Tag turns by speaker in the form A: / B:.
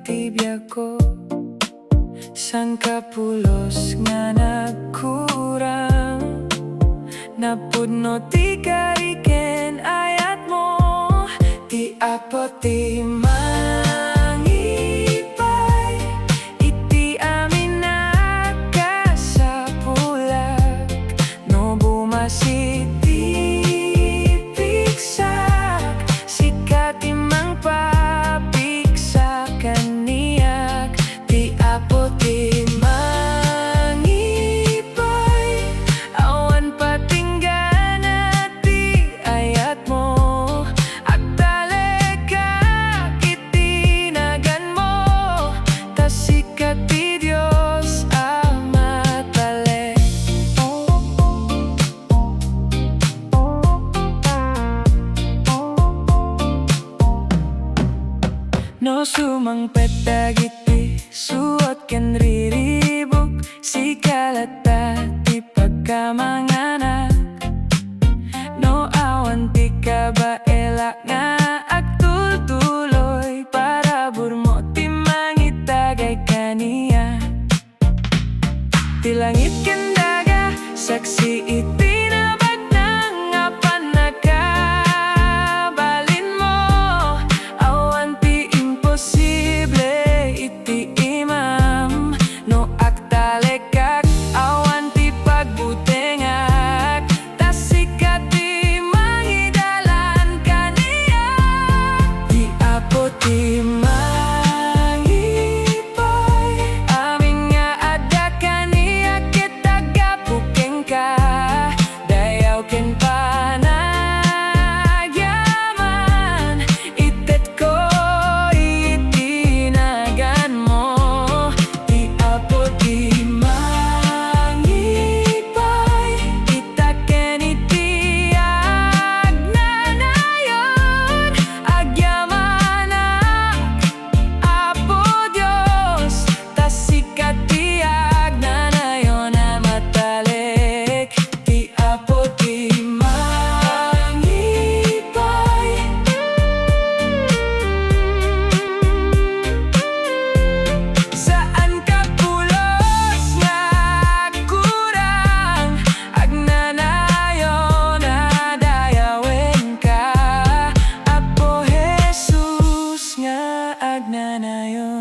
A: tibia ko, sang kapulos nga nagkurang, napudno ti kariken ayat mo, ti apo ti mangipay, iti amin nakasapulag, no bumasi ti piksak, sikat imang papiksak kaniyak, ti apo ti mangipay, awan patinggana ti ayat mo, at talekak itinagan mo, tas sikat ti Diyos Ama talek. No sumangpet dagiti suot ken riribok, sikalata ti pagkamanganak, no awan ti kabaela nga agtultuloy, para burmo ti mangitagay kaniya, ti langit ken daga saksi itinabag nang nga panakabalin mo, awan ti imposible iti imam, no agtalekak awan ti pagbutengak, tas sikat ti mangidalan kaniya, ti apo ti mangipay, amin nga adda kaniya ket tagapukeng ka, dayaw ken panagyaman, itet ko itinagan mo, ti apo ti mangipay, itaken iti agnanayon, agyamanak apo Dios, tas sikat ti agnanayon na matalek, ti apo ti mangipay. Saan kapulos nga kurang, agnanayon na dayawen ka, apo Jesus nga agnanayon.